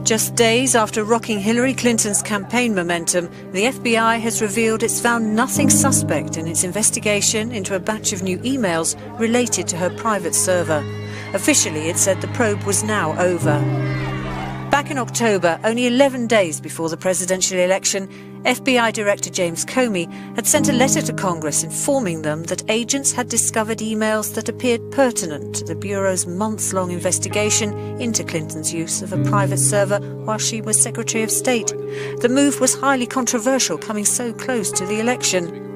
Just days after rocking Hillary Clinton's campaign momentum, the FBI has revealed it's found nothing suspect in its investigation into a batch of new emails related to her private server. Officially, it said the probe was now over. Back in October, only 11 days before the presidential election, FBI Director James Comey had sent a letter to Congress informing them that agents had discovered emails that appeared pertinent to the Bureau's months-long investigation into Clinton's use of a private server while she was Secretary of State. The move was highly controversial, coming so close to the election.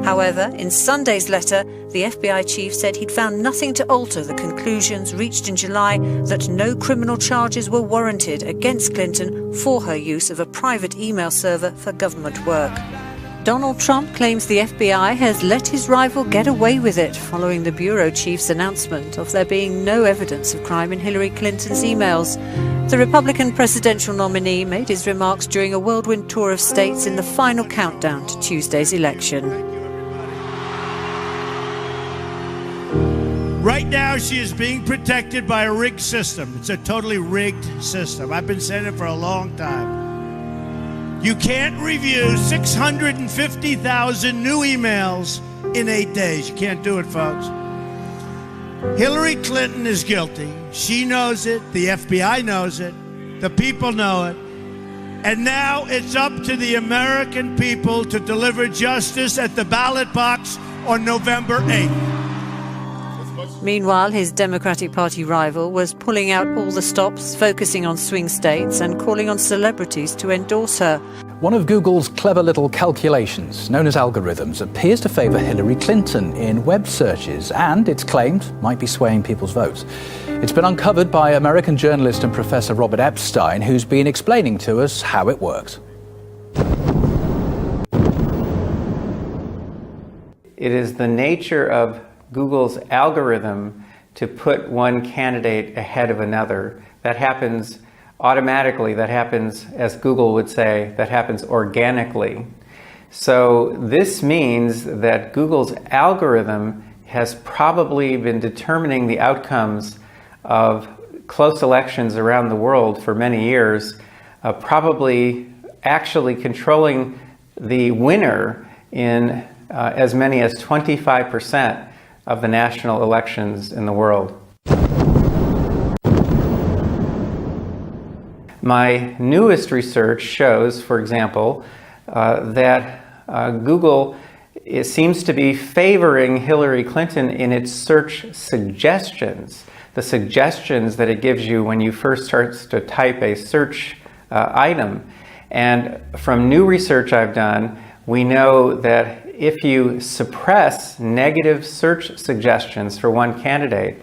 However, in Sunday's letter, the FBI chief said he'd found nothing to alter the conclusions reached in July that no criminal charges were warranted against Clinton for her use of a private email server for government work. Donald Trump claims the FBI has let his rival get away with it following the bureau chief's announcement of there being no evidence of crime in Hillary Clinton's emails. The Republican presidential nominee made his remarks during a whirlwind tour of states in the final countdown to Tuesday's election. Right now, she is being protected by a rigged system. It's a totally rigged system. I've been saying it for a long time. You can't review 650,000 new emails in 8 days. You can't do it, folks. Hillary Clinton is guilty. She knows it. The FBI knows it. The people know it. And now it's up to the American people to deliver justice at the ballot box on November 8th. Meanwhile, his Democratic Party rival was pulling out all the stops, focusing on swing states and calling on celebrities to endorse her. One of Google's clever little calculations, known as algorithms, appears to favour Hillary Clinton in web searches and, it's claimed, might be swaying people's votes. It's been uncovered by American journalist and Professor Robert Epstein, who's been explaining to us how it works. It is the nature of Google's algorithm to put one candidate ahead of another. That happens automatically. That happens, as Google would say, that happens organically. So this means that Google's algorithm has probably been determining the outcomes of close elections around the world for many years, probably actually controlling the winner in as many as 25% of the national elections in the world. My newest research shows, for example, that Google seems to be favoring Hillary Clinton in its search suggestions, the suggestions that it gives you when you first start to type a search item. And from new research I've done, we know that if you suppress negative search suggestions for one candidate,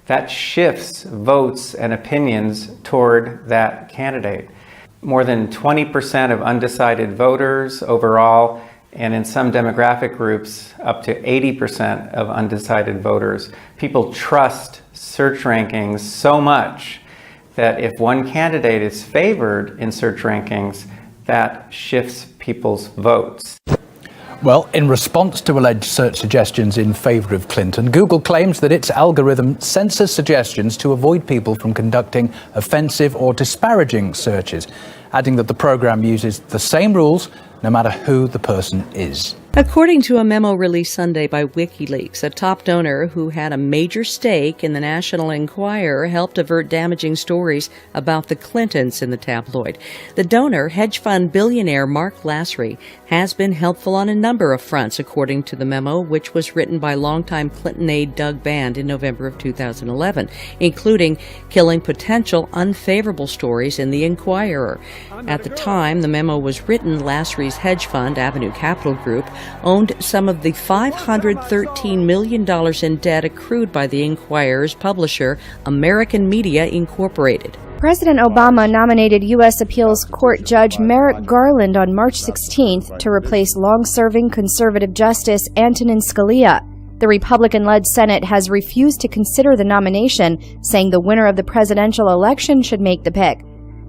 that shifts votes and opinions toward that candidate. More than 20% of undecided voters overall, and in some demographic groups, up to 80% of undecided voters. People trust search rankings so much that if one candidate is favored in search rankings, that shifts people's votes. Well, in response to alleged search suggestions in favour of Clinton, Google claims that its algorithm censors suggestions to avoid people from conducting offensive or disparaging searches, adding that the program uses the same rules no matter who the person is. According to a memo released Sunday by WikiLeaks, a top donor who had a major stake in the National Enquirer helped avert damaging stories about the Clintons in the tabloid. The donor, hedge fund billionaire Mark Lasry, has been helpful on a number of fronts, according to the memo, which was written by longtime Clinton aide Doug Band in November of 2011, including killing potential unfavorable stories in the Enquirer. At the time the memo was written, Lasry's hedge fund, Avenue Capital Group, owned some of the $513 million in debt accrued by the Enquirer's publisher, American Media Incorporated. President Obama nominated U.S. Appeals Court Judge Merrick Garland on March 16th to replace long-serving conservative Justice Antonin Scalia. The Republican-led Senate has refused to consider the nomination, saying the winner of the presidential election should make the pick.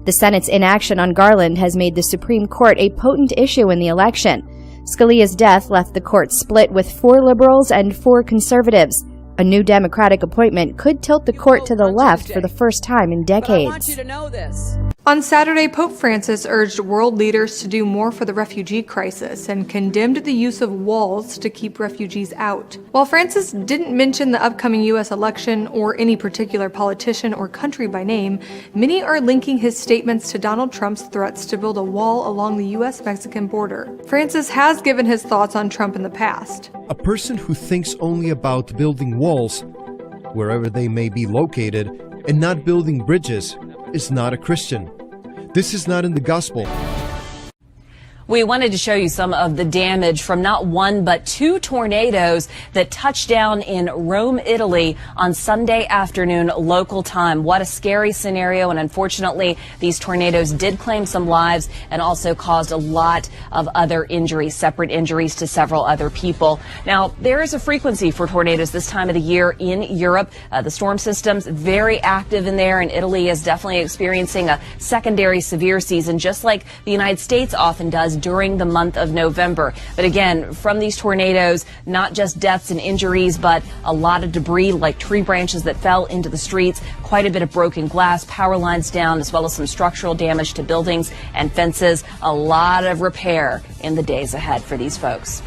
The Senate's inaction on Garland has made the Supreme Court a potent issue in the election. Scalia's death left the court split with 4 liberals and 4 conservatives. A new Democratic appointment could tilt the court to the left for the first time in decades. I want you to know this. On Saturday, Pope Francis urged world leaders to do more for the refugee crisis and condemned the use of walls to keep refugees out. While Francis didn't mention the upcoming U.S. election or any particular politician or country by name, many are linking his statements to Donald Trump's threats to build a wall along the U.S.-Mexican border. Francis has given his thoughts on Trump in the past. A person who thinks only about building walls, wherever they may be located, and not building bridges, is not a Christian. This is not in the gospel. We wanted to show you some of the damage from not one but two tornadoes that touched down in Rome, Italy on Sunday afternoon local time. What a scary scenario, and unfortunately these tornadoes did claim some lives and also caused a lot of other injuries, separate injuries to several other people. Now, there is a frequency for tornadoes this time of the year in Europe. The storm system's very active in there, and Italy is definitely experiencing a secondary severe season, just like the United States often does during the month of November. But again, from these tornadoes, not just deaths and injuries, but a lot of debris like tree branches that fell into the streets, quite a bit of broken glass, power lines down, as well as some structural damage to buildings and fences. A lot of repair in the days ahead for these folks.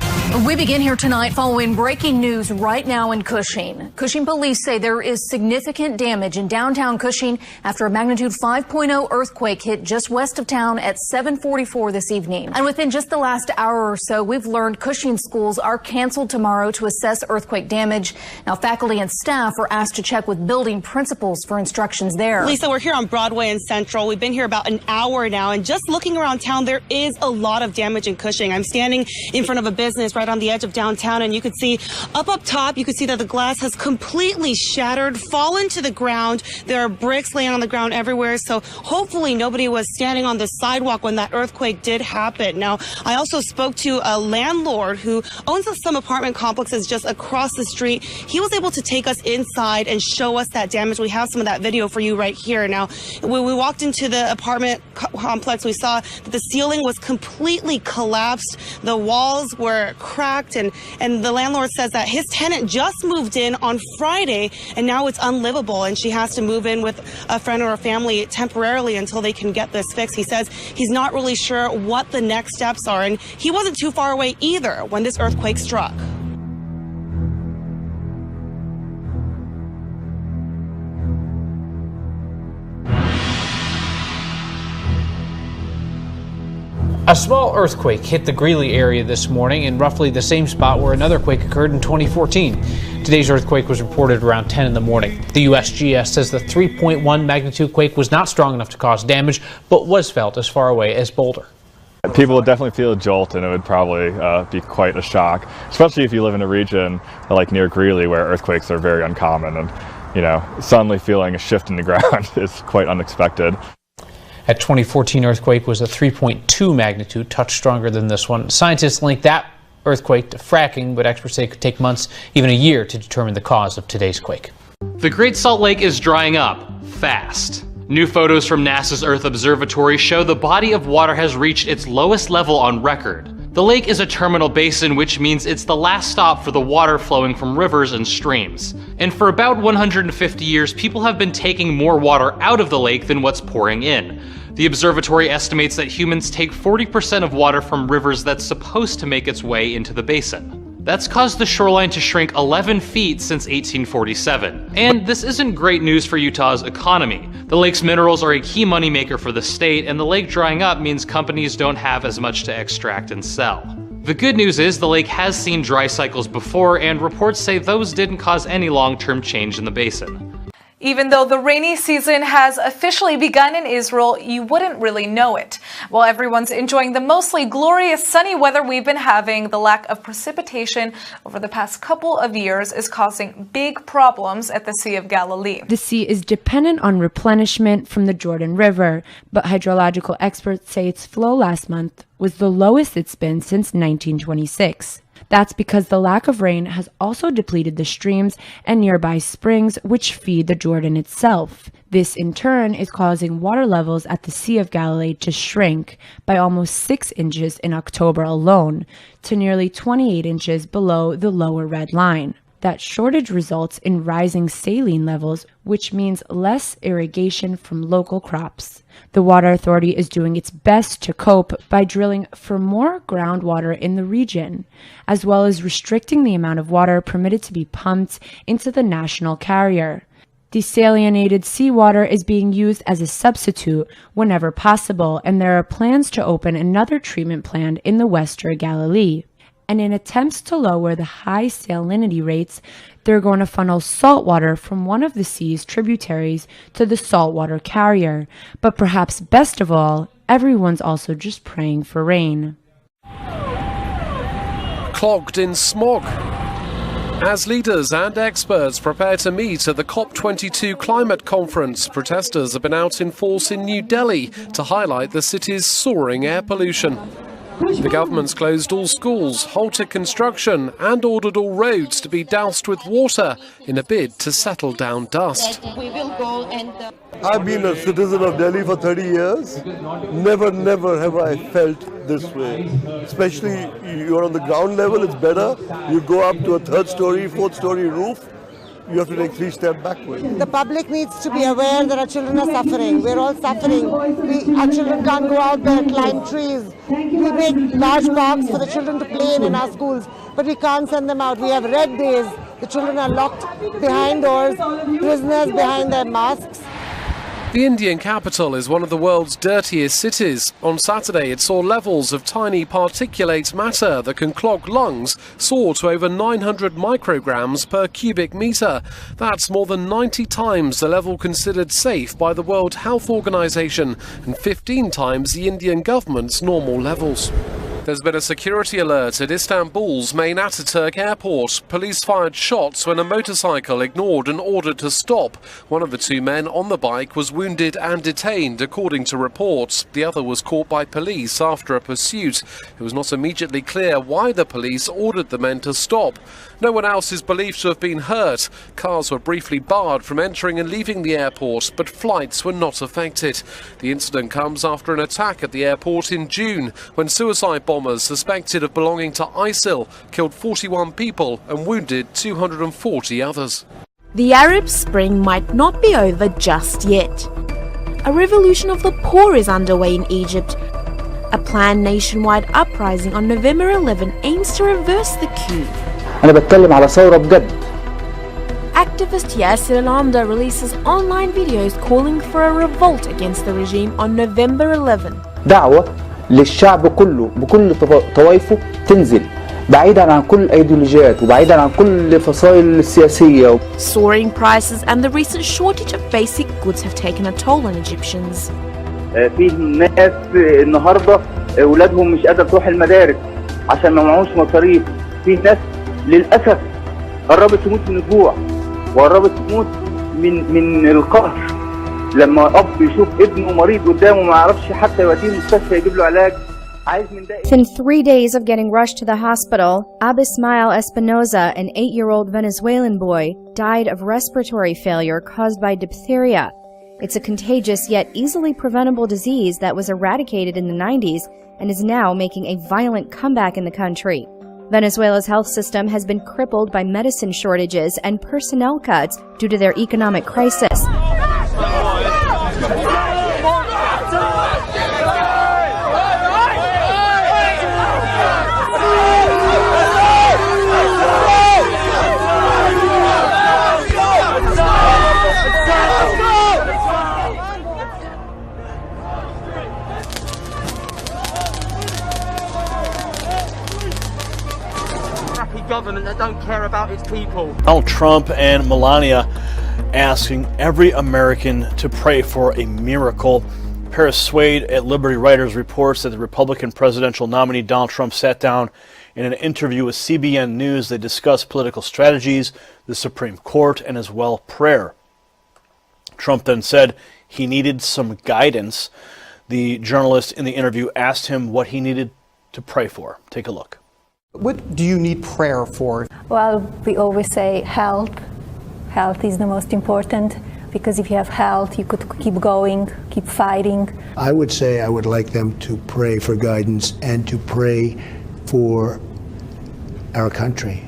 We begin here tonight following breaking news right now in Cushing. Cushing police say there is significant damage in downtown Cushing after a magnitude 5.0 earthquake hit just west of town at 7:44 this evening. And within just the last hour or so, we've learned Cushing schools are canceled tomorrow to assess earthquake damage. Now, faculty and staff are asked to check with building principals for instructions there. Lisa, we're here on Broadway and Central. We've been here about an hour now, and just looking around town, there is a lot of damage in Cushing. I'm standing in front of a business right on the edge of downtown, and you can see up top, you can see that the glass has completely shattered, fallen to the ground. There are bricks laying on the ground everywhere, so hopefully nobody was standing on the sidewalk when that earthquake did happen. Now, I also spoke to a landlord who owns some apartment complexes just across the street. He was able to take us inside and show us that damage. We have some of that video for you right here. Now, when we walked into the apartment complex, we saw that the ceiling was completely collapsed. The walls were cracked, and the landlord says that his tenant just moved in on Friday, and now it's unlivable, and she has to move in with a friend or a family temporarily until they can get this fixed. He says he's not really sure what the next steps are, and he wasn't too far away either when this earthquake struck. A small earthquake hit the Greeley area this morning in roughly the same spot where another quake occurred in 2014. Today's earthquake was reported around 10 in the morning. The USGS says the 3.1 magnitude quake was not strong enough to cause damage, but was felt as far away as Boulder. People would definitely feel a jolt, and it would probably be quite a shock, especially if you live in a region like near Greeley where earthquakes are very uncommon, and suddenly feeling a shift in the ground is quite unexpected. That 2014 earthquake was a 3.2 magnitude, touch stronger than this one. Scientists link that earthquake to fracking, but experts say it could take months, even a year, to determine the cause of today's quake. The Great Salt Lake is drying up fast. New photos from NASA's Earth Observatory show the body of water has reached its lowest level on record. The lake is a terminal basin, which means it's the last stop for the water flowing from rivers and streams. And for about 150 years, people have been taking more water out of the lake than what's pouring in. The observatory estimates that humans take 40% of water from rivers that's supposed to make its way into the basin. That's caused the shoreline to shrink 11 feet since 1847. And this isn't great news for Utah's economy. The lake's minerals are a key moneymaker for the state, and the lake drying up means companies don't have as much to extract and sell. The good news is the lake has seen dry cycles before, and reports say those didn't cause any long-term change in the basin. Even though the rainy season has officially begun in Israel, you wouldn't really know it. While everyone's enjoying the mostly glorious sunny weather we've been having, the lack of precipitation over the past couple of years is causing big problems at the Sea of Galilee. The sea is dependent on replenishment from the Jordan River, but hydrological experts say its flow last month was the lowest it's been since 1926. That's because the lack of rain has also depleted the streams and nearby springs which feed the Jordan itself. This in turn is causing water levels at the Sea of Galilee to shrink by almost 6 inches in October alone, to nearly 28 inches below the lower red line. That shortage results in rising saline levels, which means less irrigation from local crops. The Water Authority is doing its best to cope by drilling for more groundwater in the region, as well as restricting the amount of water permitted to be pumped into the national carrier. Desalinated seawater is being used as a substitute whenever possible, and there are plans to open another treatment plant in the Western Galilee. And in attempts to lower the high salinity rates, they're going to funnel salt water from one of the sea's tributaries to the saltwater carrier. But perhaps best of all, everyone's also just praying for rain. Clogged in smog. As leaders and experts prepare to meet at the COP22 climate conference, protesters have been out in force in New Delhi to highlight the city's soaring air pollution. The government's closed all schools, halted construction and ordered all roads to be doused with water in a bid to settle down dust. I've been a citizen of Delhi for 30 years. Never have I felt this way. Especially you're on the ground level, it's better. You go up to a third story, fourth story roof, you have to take 3 steps backwards. The public needs to be aware that our children are suffering. We're all suffering. Our children can't go out there, climb trees. We make large parks for the children to play in our schools, but we can't send them out. We have red days. The children are locked behind doors, prisoners behind their masks. The Indian capital is one of the world's dirtiest cities. On Saturday, it saw levels of tiny particulate matter that can clog lungs soar to over 900 micrograms per cubic metre. That's more than 90 times the level considered safe by the World Health Organization and 15 times the Indian government's normal levels. There's been a security alert at Istanbul's main Ataturk airport. Police fired shots when a motorcycle ignored an order to stop. One of the 2 men on the bike was wounded and detained, according to reports. The other was caught by police after a pursuit. It was not immediately clear why the police ordered the men to stop. No one else is believed to have been hurt. Cars were briefly barred from entering and leaving the airport, but flights were not affected. The incident comes after an attack at the airport in June, when suicide bombers suspected of belonging to ISIL killed 41 people and wounded 240 others. The Arab Spring might not be over just yet. A revolution of the poor is underway in Egypt. A planned nationwide uprising on November 11 aims to reverse the coup. أنا بتكلم على ثورة بجد. Activist Yasser Al-Amda releases online videos calling for a revolt against the regime on November 11. دعوة للشعب كله بكل طوائفه تنزل بعيدا عن كل الايديولوجيات وبعيدا عن كل الفصائل السياسية. Soaring prices and the recent shortage of basic goods have taken a toll on Egyptians. في ناس النهارده اولادهم مش قادرة تروح المدارس عشان ما معهوش مصاريف. في ناس للأسف قربت تموت من الجوع وقربت تموت من القهر لما أب يشوف ابنه مريض قدامه ما يعرفش حتى يوديه المستشفى يجيب له علاج. Within 3 days of getting rushed to the hospital, Abismail Espinoza, an 8-year-old Venezuelan boy, died of respiratory failure caused by diphtheria. It's a contagious yet easily preventable disease that was eradicated in the 90s and is now making a violent comeback in the country. Venezuela's health system has been crippled by medicine shortages and personnel cuts due to their economic crisis. Government that don't care about its people. Donald Trump and Melania asking every American to pray for a miracle. Paris Swade at Liberty Writers reports that the Republican presidential nominee Donald Trump sat down in an interview with CBN News. They discussed political strategies, the Supreme Court, and as well prayer. Trump then said he needed some guidance. The journalist in the interview asked him what he needed to pray for. Take a look. What do you need prayer for? Well, we always say health. Health is the most important, because if you have health, you could keep going, keep fighting. I would say I would like them to pray for guidance and to pray for our country,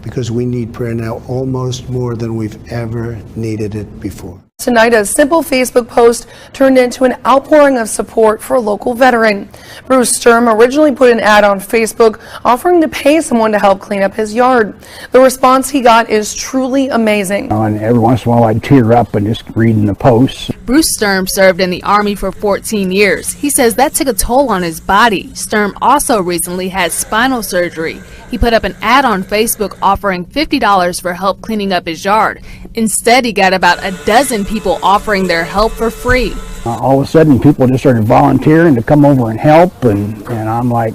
because we need prayer now almost more than we've ever needed it before. Tonight, a simple Facebook post turned into an outpouring of support for a local veteran. Bruce Sturm originally put an ad on Facebook offering to pay someone to help clean up his yard. The response he got is truly amazing. And every once in a while I'd tear up and just reading the posts. Bruce Sturm served in the Army for 14 years. He says that took a toll on his body. Sturm also recently had spinal surgery. He put up an ad on Facebook offering $50 for help cleaning up his yard. Instead, he got about a dozen people offering their help for free. All of a sudden, people just started volunteering to come over and help, and I'm like,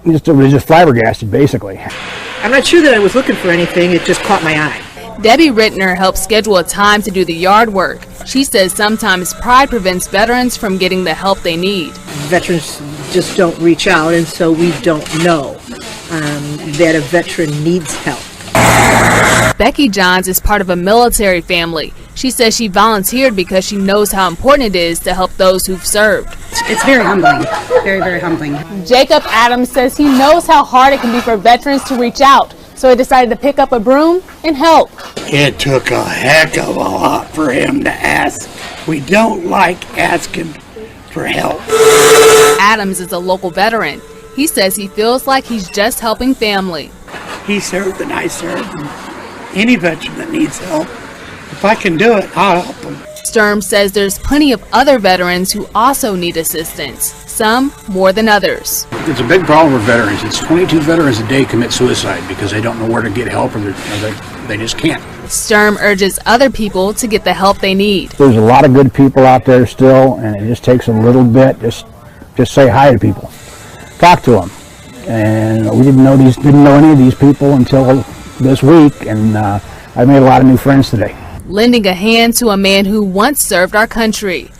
it was just flabbergasted, basically. I'm not sure that I was looking for anything, it just caught my eye. Debbie Rittner helps schedule a time to do the yard work. She says sometimes pride prevents veterans from getting the help they need. Veterans just don't reach out, and so we don't know that a veteran needs help. Becky Johns is part of a military family. She says she volunteered because she knows how important it is to help those who've served. It's very humbling, very, very humbling. Jacob Adams says he knows how hard it can be for veterans to reach out, so he decided to pick up a broom and help. It took a heck of a lot for him to ask. We don't like asking for help. Adams is a local veteran. He says he feels like he's just helping family. He served and I served, and any veteran that needs help, if I can do it, I'll help them. Sturm says there's plenty of other veterans who also need assistance, some more than others. It's a big problem with veterans. It's 22 veterans a day commit suicide because they don't know where to get help, or they just can't. Sturm urges other people to get the help they need. There's a lot of good people out there still, and it just takes a little bit. Just say hi to people, talk to them. And we didn't know any of these people until this week, and I made a lot of new friends today. Lending a hand to a man who once served our country.